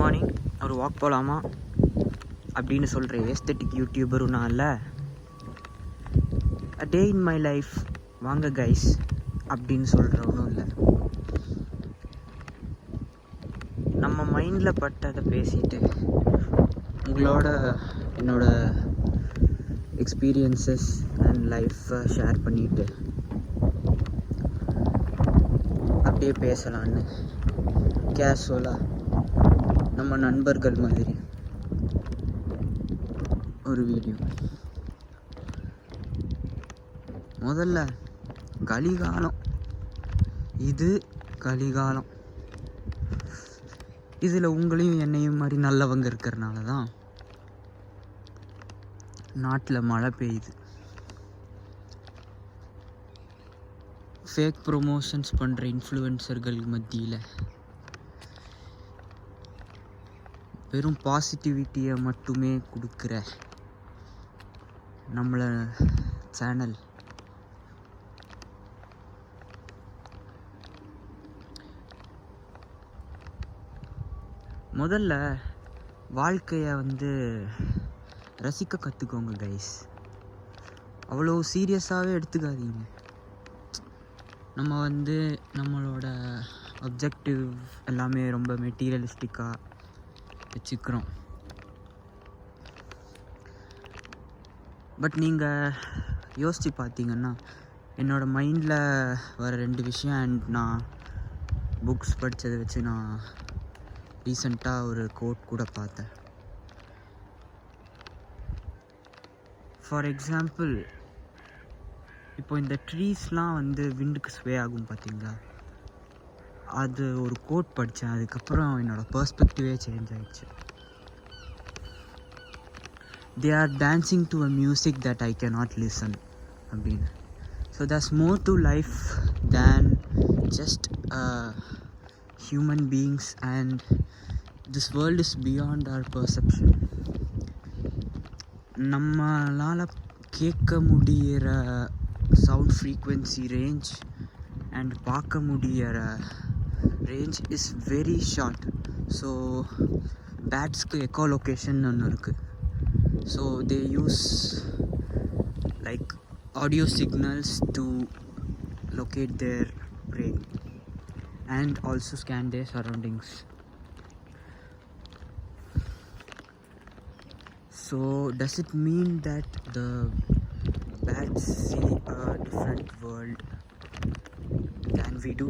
Morning ஒரு walk போகலாமா அப்படின்னு சொல்கிற ஏஸ்தட்டிக் யூடியூபரும் நான் இல்லை. அ டே இன் மை லைஃப் வாங்க கைஸ் அப்படின்னு சொல்கிறவனும் இல்லை. நம்ம மைண்டில் பட்டதை பேசிட்டு உங்களோட என்னோட எக்ஸ்பீரியன்ஸஸ் அண்ட் லைஃப்பை ஷேர் பண்ணிவிட்டு அப்படியே பேசலான்னு கேஷுவலாக நம்ம நண்பர்கள் மாதிரி ஒரு வீடியோ. முதல்ல கலிகாலம், இது கலிகாலம். இதில் உங்களையும் என்னையும் மாதிரி நல்லவங்க இருக்கிறனால தான் நாட்டில் மழை பெய்யுது. ஃபேக் ப்ரொமோஷன்ஸ் பண்ணுற இன்ஃப்ளூயன்சர்கள் மத்தியில் வெறும் பாசிட்டிவிட்டியை மட்டுமே கொடுக்குற நம்மளை சேனல் முதல்ல வாழ்க்கையை ரசிக்க கற்றுக்கோங்க கைஸ். அவ்வளோ சீரியஸாகவே எடுத்துக்காதீங்க. நம்ம நம்மளோட அப்ஜெக்டிவ் எல்லாமே ரொம்ப மெட்டீரியலிஸ்டிக்காக வச்சுக்கிறோம். பட் நீங்கள் யோசித்து பார்த்தீங்கன்னா என்னோடய மைண்டில் வர 2 விஷயம் அண்ட் நான் புக்ஸ் படித்ததை வச்சு நான் ரீசெண்டாக ஒரு கோட் கூட பார்த்தேன். ஃபார் எக்ஸாம்பிள், இப்போ இந்த ட்ரீஸ்லாம் விண்டுக்கு ஸ்வே ஆகும் பார்த்தீங்களா, அது ஒரு கோட் படித்தேன். அதுக்கப்புறம் என்னோடய பர்ஸ்பெக்டிவே சேஞ்ச் ஆகிடுச்சு. They are dancing to a music that I cannot listen அப்படின்னு. So there's more to life than just human beings, and this world is beyond our perception. நம்மளால் கேட்க முடிகிற சவுண்ட் ஃப்ரீக்வன்சி ரேஞ்ச் அண்ட் பார்க்க முடிகிற range is very short. So பேட்ஸ்க்கு echolocation ஒன்று இருக்குது. So they use like audio signals to locate their prey and also scan their surroundings. So does it mean that the bats see a different world than we do?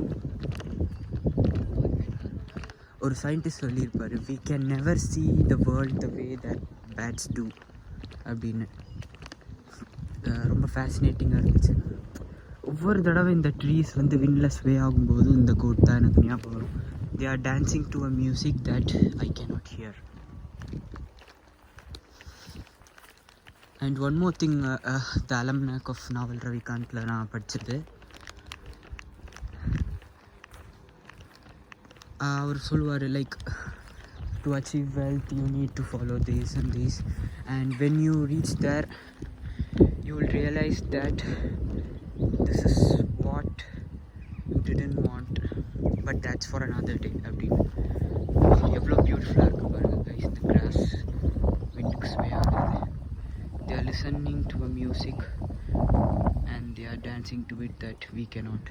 ஒரு scientist சொல்லியிருப்பார், we can never see the world the way that bats do அப்படின்னு. ரொம்ப ஃபேசினேட்டிங்காக இருந்துச்சு. ஒவ்வொரு தடவை இந்த trees விண்டில் sway ஆகும்போது இந்த கோட் தான் எனக்கு ஞாபகம் வரும். They are dancing to a music that I cannot hear. And one more thing, the almanack of Naval ரவிகாந்தில் நான் படித்தது. அவர் சொல்லுவார், like to achieve wealth you need to follow this and this, and when you reach there you will realise that this is what you didn't want, but that's for another day அப்படின்னு. எவ்வளோ பியூட்டிஃபுல்லாக இருக்குது பாருங்கள் guys. இந்த cross விண்டுக்கு sway ஆகுது. they are listening to a music and they are dancing to it that we cannot.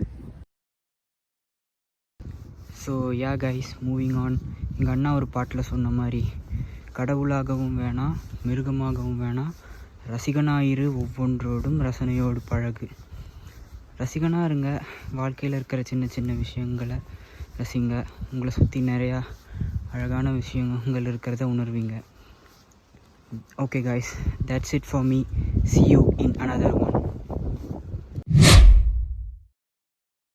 So yeah guys, moving on. எங்கள் அண்ணா ஒரு பாட்டில் சொன்ன மாதிரி, கடவுளாகவும் வேணாம் மிருகமாகவும் வேணாம், ரசிகனாயிரு ஒவ்வொன்றோடும் ரசனையோடு பழகு. ரசிகனாக இருங்க, வாழ்க்கையில் இருக்கிற சின்ன சின்ன விஷயங்களை ரசிங்க. உங்களை சுற்றி நிறையா அழகான விஷயங்கள் இருக்கிறத உணர்வீங்க. Okay guys, that's it for me. See you in another one.